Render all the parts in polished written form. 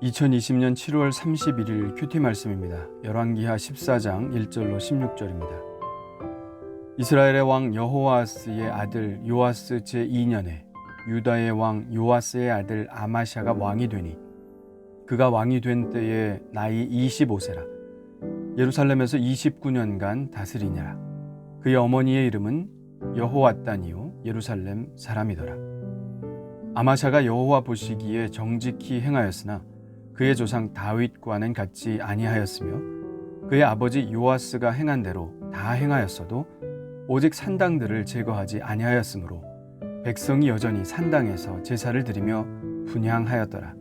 2020년 7월 31일 큐티 말씀입니다. 열왕기하 14장 1절로 16절입니다. 이스라엘의 왕 여호아스의 아들 요아스 제2년에 유다의 왕 요아스의 아들 아마샤가 왕이 되니 그가 왕이 된 때에 나이 25세라. 예루살렘에서 29년간 다스리니라. 그의 어머니의 이름은 여호앗단이요 예루살렘 사람이더라. 아마샤가 여호와 보시기에 정직히 행하였으나 그의 조상 다윗과는 같지 아니하였으며 그의 아버지 요아스가 행한 대로 다 행하였어도 오직 산당들을 제거하지 아니하였으므로 백성이 여전히 산당에서 제사를 드리며 분향하였더라.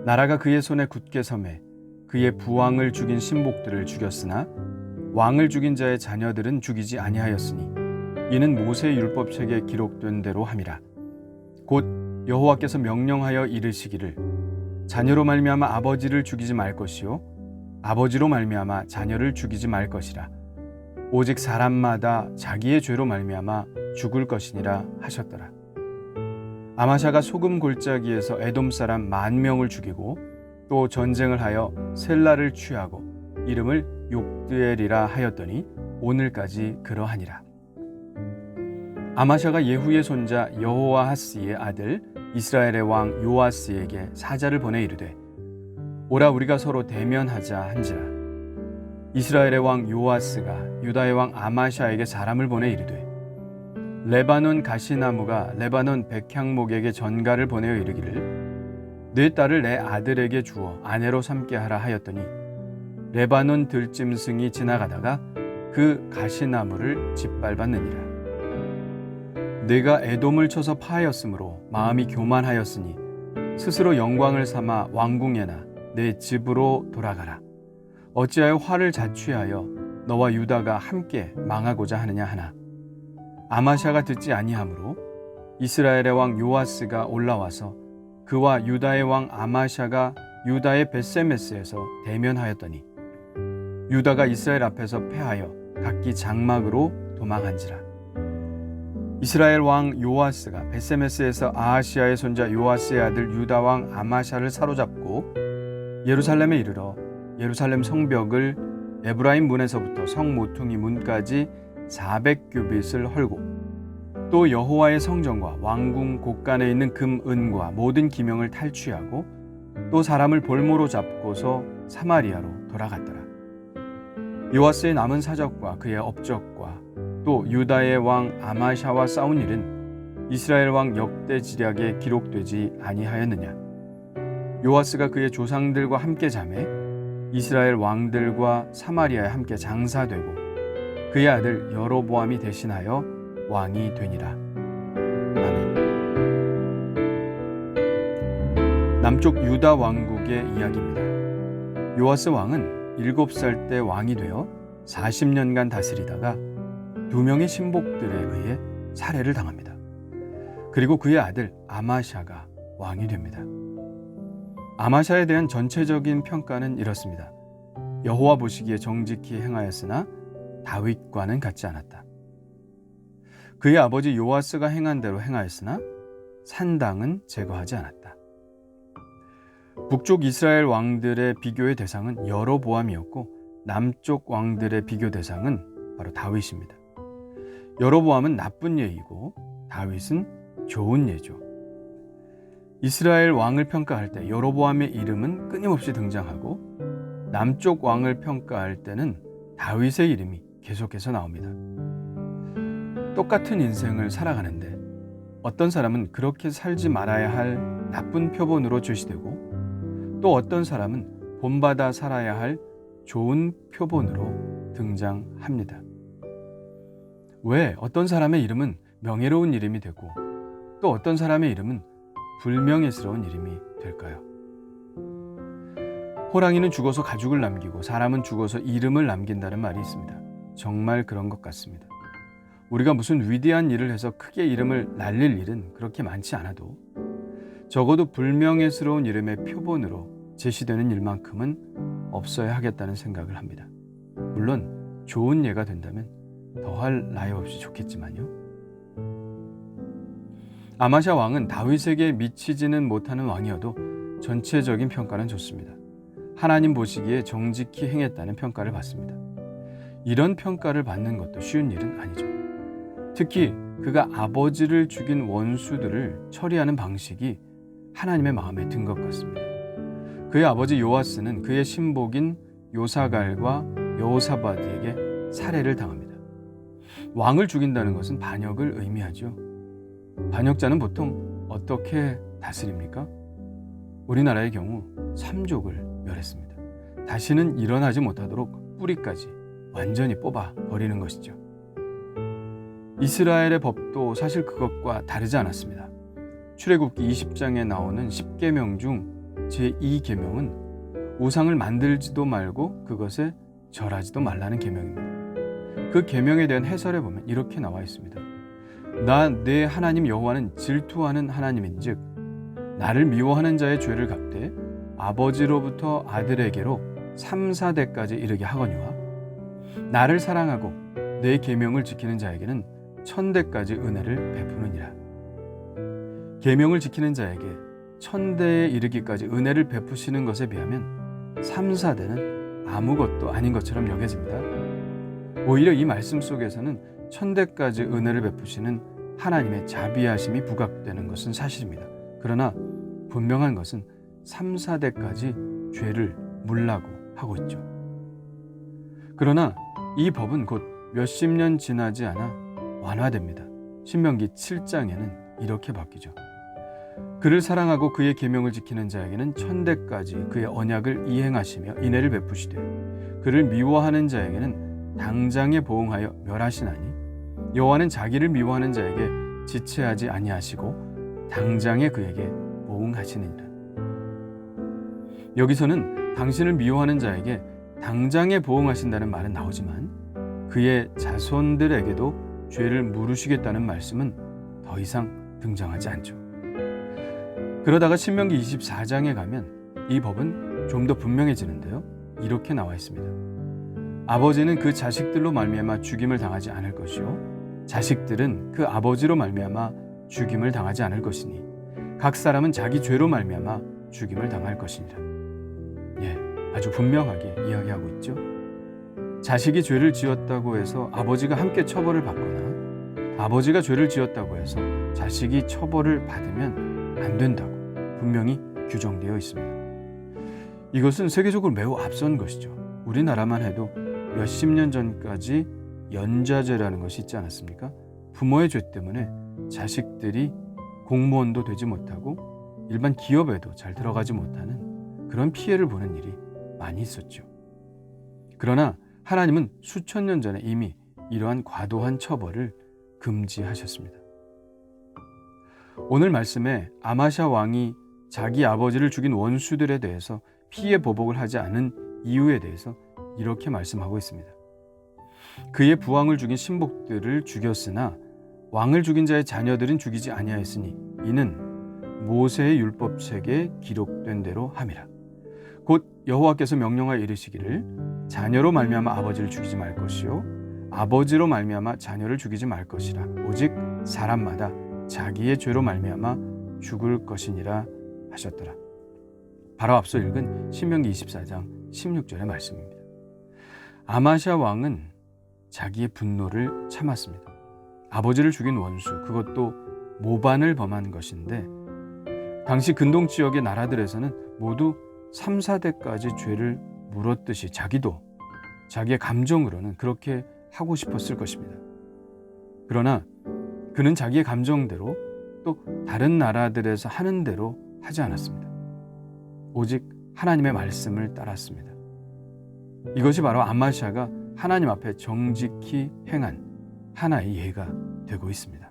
나라가 그의 손에 굳게 섬에 그의 부왕을 죽인 신복들을 죽였으나 왕을 죽인 자의 자녀들은 죽이지 아니하였으니 이는 모세 율법책에 기록된 대로 함이라. 곧 여호와께서 명령하여 이르시기를 자녀로 말미암아 아버지를 죽이지 말 것이요 아버지로 말미암아 자녀를 죽이지 말 것이라. 오직 사람마다 자기의 죄로 말미암아 죽을 것이니라 하셨더라. 아마샤가 소금 골짜기에서 에돔 사람 10,000명을 죽이고 또 전쟁을 하여 셀라를 취하고 이름을 욕드엘이라 하였더니 오늘까지 그러하니라. 아마샤가 예후의 손자 여호아하스의 아들 이스라엘의 왕 요아스에게 사자를 보내 이르되 오라 우리가 서로 대면하자 한지라. 이스라엘의 왕 요아스가 유다의 왕 아마샤에게 사람을 보내 이르되 레바논 가시나무가 레바논 백향목에게 전가를 보내어 이르기를 네 딸을 내 아들에게 주어 아내로 삼게 하라 하였더니 레바논 들짐승이 지나가다가 그 가시나무를 짓밟았느니라. 내가 에돔을 쳐서 파하였으므로 마음이 교만하였으니 스스로 영광을 삼아 왕궁에나 내 집으로 돌아가라. 어찌하여 화를 자취하여 너와 유다가 함께 망하고자 하느냐 하나. 아마샤가 듣지 아니하므로 이스라엘의 왕 요아스가 올라와서 그와 유다의 왕 아마샤가 유다의 벳세메스에서 대면하였더니 유다가 이스라엘 앞에서 패하여 각기 장막으로 도망한지라. 이스라엘 왕 요아스가 벳세메스에서 아하시아의 손자 요아스의 아들 유다 왕 아마샤를 사로잡고 예루살렘에 이르러 예루살렘 성벽을 에브라임 문에서부터 성 모퉁이 문까지 400규빗을 헐고 또 여호와의 성전과 왕궁 곳간에 있는 금, 은과 모든 기명을 탈취하고 또 사람을 볼모로 잡고서 사마리아로 돌아갔더라. 요아스의 남은 사적과 그의 업적과 또 유다의 왕 아마샤와 싸운 일은 이스라엘 왕 역대지략에 기록되지 아니하였느냐. 요아스가 그의 조상들과 함께 자매 이스라엘 왕들과 사마리아에 함께 장사되고 그의 아들 여로보암이 대신하여 왕이 되니라. 아멘. 남쪽 유다 왕국의 이야기입니다. 요아스 왕은 7살 때 왕이 되어 40년간 다스리다가 2명의 신복들에 의해 살해를 당합니다. 그리고 그의 아들 아마샤가 왕이 됩니다. 아마샤에 대한 전체적인 평가는 이렇습니다. 여호와 보시기에 정직히 행하였으나 다윗과는 같지 않았다. 그의 아버지 요아스가 행한 대로 행하였으나 산당은 제거하지 않았다. 북쪽 이스라엘 왕들의 비교의 대상은 여로보암이었고 남쪽 왕들의 비교 대상은 바로 다윗입니다. 여로보암은 나쁜 예이고 다윗은 좋은 예죠. 이스라엘 왕을 평가할 때 여로보암의 이름은 끊임없이 등장하고 남쪽 왕을 평가할 때는 다윗의 이름이 계속해서 나옵니다. 똑같은 인생을 살아가는데 어떤 사람은 그렇게 살지 말아야 할 나쁜 표본으로 제시되고 또 어떤 사람은 본받아 살아야 할 좋은 표본으로 등장합니다. 왜 어떤 사람의 이름은 명예로운 이름이 되고 또 어떤 사람의 이름은 불명예스러운 이름이 될까요? 호랑이는 죽어서 가죽을 남기고 사람은 죽어서 이름을 남긴다는 말이 있습니다. 정말 그런 것 같습니다. 우리가 무슨 위대한 일을 해서 크게 이름을 날릴 일은 그렇게 많지 않아도 적어도 불명예스러운 이름의 표본으로 제시되는 일만큼은 없어야 하겠다는 생각을 합니다. 물론 좋은 예가 된다면 더할 나위 없이 좋겠지만요. 아마샤 왕은 다윗에게 미치지는 못하는 왕이어도 전체적인 평가는 좋습니다. 하나님 보시기에 정직히 행했다는 평가를 받습니다. 이런 평가를 받는 것도 쉬운 일은 아니죠. 특히 그가 아버지를 죽인 원수들을 처리하는 방식이 하나님의 마음에 든 것 같습니다. 그의 아버지 요아스는 그의 신복인 요사갈과 여호사밧에게 살해를 당합니다. 왕을 죽인다는 것은 반역을 의미하죠. 반역자는 보통 어떻게 다스립니까? 우리나라의 경우 3족을 멸했습니다. 다시는 일어나지 못하도록 뿌리까지 완전히 뽑아 버리는 것이죠. 이스라엘의 법도 사실 그것과 다르지 않았습니다. 출애굽기 20장에 나오는 10계명 중 제2계명은 우상을 만들지도 말고 그것에 절하지도 말라는 계명입니다. 그 계명에 대한 해설에 보면 이렇게 나와 있습니다. 나 내 하나님 여호와는 질투하는 하나님인즉 나를 미워하는 자의 죄를 갚되 아버지로부터 아들에게로 3, 4대까지 이르게 하거니와 나를 사랑하고 내 계명을 지키는 자에게는 1000대까지 은혜를 베푸느니라. 계명을 지키는 자에게 1000대에 이르기까지 은혜를 베푸시는 것에 비하면 3, 4대는 아무것도 아닌 것처럼 여겨집니다. 오히려 이 말씀 속에서는 1000대까지 은혜를 베푸시는 하나님의 자비하심이 부각되는 것은 사실입니다. 그러나 분명한 것은 3, 4대까지 죄를 물라고 하고 있죠. 그러나 이 법은 곧 몇십 년 지나지 않아 완화됩니다. 신명기 7장에는 이렇게 바뀌죠. 그를 사랑하고 그의 계명을 지키는 자에게는 1000대까지 그의 언약을 이행하시며 인애를 베푸시되 그를 미워하는 자에게는 당장에 보응하여 멸하시나니 여호와는 자기를 미워하는 자에게 지체하지 아니하시고 당장에 그에게 보응하시느니라. 여기서는 당신을 미워하는 자에게 당장에 보응하신다는 말은 나오지만 그의 자손들에게도 죄를 물으시겠다는 말씀은 더 이상 등장하지 않죠. 그러다가 신명기 24장에 가면 이 법은 좀 더 분명해지는데요. 이렇게 나와 있습니다. 아버지는 그 자식들로 말미암아 죽임을 당하지 않을 것이요 자식들은 그 아버지로 말미암아 죽임을 당하지 않을 것이니 각 사람은 자기 죄로 말미암아 죽임을 당할 것이니라. 예, 아주 분명하게 이야기하고 있죠. 자식이 죄를 지었다고 해서 아버지가 함께 처벌을 받거나 아버지가 죄를 지었다고 해서 자식이 처벌을 받으면 안 된다고 분명히 규정되어 있습니다. 이것은 세계적으로 매우 앞선 것이죠. 우리나라만 해도 몇십 년 전까지 연좌제라는 것이 있지 않았습니까? 부모의 죄 때문에 자식들이 공무원도 되지 못하고 일반 기업에도 잘 들어가지 못하는 그런 피해를 보는 일이 많이 있었죠. 그러나 하나님은 수천 년 전에 이미 이러한 과도한 처벌을 금지하셨습니다. 오늘 말씀에 아마샤 왕이 자기 아버지를 죽인 원수들에 대해서 피해 보복을 하지 않은 이유에 대해서 이렇게 말씀하고 있습니다. 그의 부왕을 죽인 신복들을 죽였으나 왕을 죽인 자의 자녀들은 죽이지 아니하였으니 이는 모세의 율법책에 기록된 대로 함이라. 곧 여호와께서 명령하여 이르시기를 자녀로 말미암아 아버지를 죽이지 말 것이요 아버지로 말미암아 자녀를 죽이지 말 것이라. 오직 사람마다 자기의 죄로 말미암아 죽을 것이니라 하셨더라. 바로 앞서 읽은 신명기 24장 16절의 말씀입니다. 아마샤 왕은 자기의 분노를 참았습니다. 아버지를 죽인 원수, 그것도 모반을 범한 것인데 당시 근동 지역의 나라들에서는 모두 3, 4대까지 죄를 물었듯이 자기도 자기의 감정으로는 그렇게 하고 싶었을 것입니다. 그러나 그는 자기의 감정대로 또 다른 나라들에서 하는 대로 하지 않았습니다. 오직 하나님의 말씀을 따랐습니다. 이것이 바로 아마샤가 하나님 앞에 정직히 행한 하나의 예가 되고 있습니다.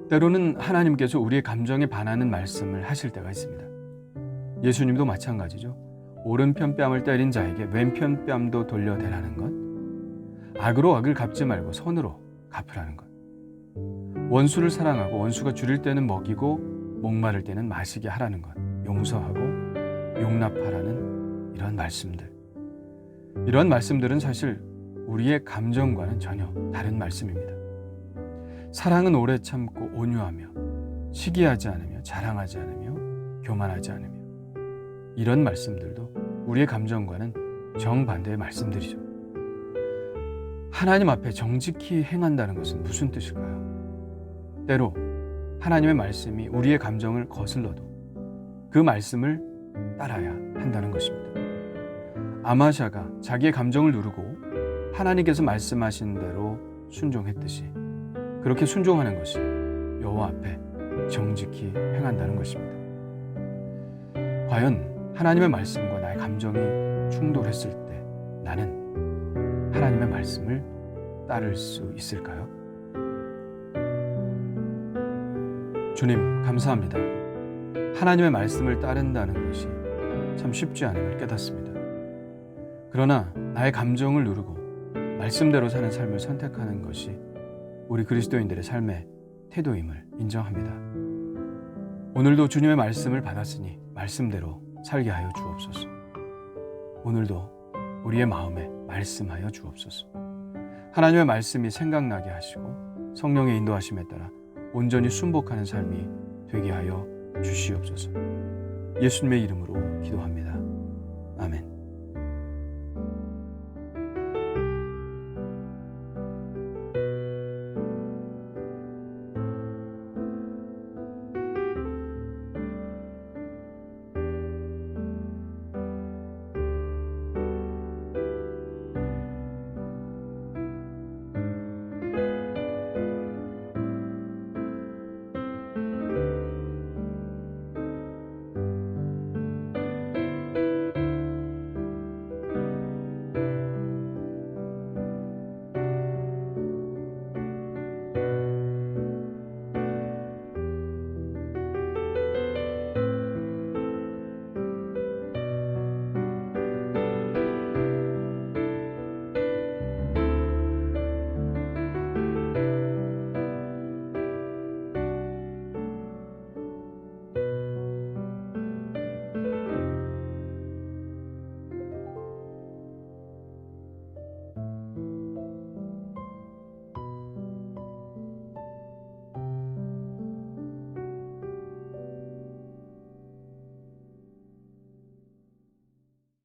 때로는 하나님께서 우리의 감정에 반하는 말씀을 하실 때가 있습니다. 예수님도 마찬가지죠. 오른편 뺨을 때린 자에게 왼편 뺨도 돌려대라는 것, 악으로 악을 갚지 말고 선으로 갚으라는 것, 원수를 사랑하고 원수가 줄일 때는 먹이고 목마를 때는 마시게 하라는 것, 용서하고 용납하라는 이런 말씀들. 이런 말씀들은 사실 우리의 감정과는 전혀 다른 말씀입니다. 사랑은 오래 참고 온유하며 시기하지 않으며 자랑하지 않으며 교만하지 않으며. 이런 말씀들도 우리의 감정과는 정반대의 말씀들이죠. 하나님 앞에 정직히 행한다는 것은 무슨 뜻일까요? 때로 하나님의 말씀이 우리의 감정을 거슬러도 그 말씀을 따라야 한다는 것입니다. 아마샤가 자기의 감정을 누르고 하나님께서 말씀하신 대로 순종했듯이 그렇게 순종하는 것이 여호와 앞에 정직히 행한다는 것입니다. 과연 하나님의 말씀과 나의 감정이 충돌했을 때 나는 하나님의 말씀을 따를 수 있을까요? 주님, 감사합니다. 하나님의 말씀을 따른다는 것이 참 쉽지 않음을 깨닫습니다. 그러나 나의 감정을 누르고 말씀대로 사는 삶을 선택하는 것이 우리 그리스도인들의 삶의 태도임을 인정합니다. 오늘도 주님의 말씀을 받았으니 말씀대로 살게 하여 주옵소서. 오늘도 우리의 마음에 말씀하여 주옵소서. 하나님의 말씀이 생각나게 하시고 성령의 인도하심에 따라 온전히 순복하는 삶이 되게 하여 주시옵소서. 예수님의 이름으로 기도합니다. 아멘.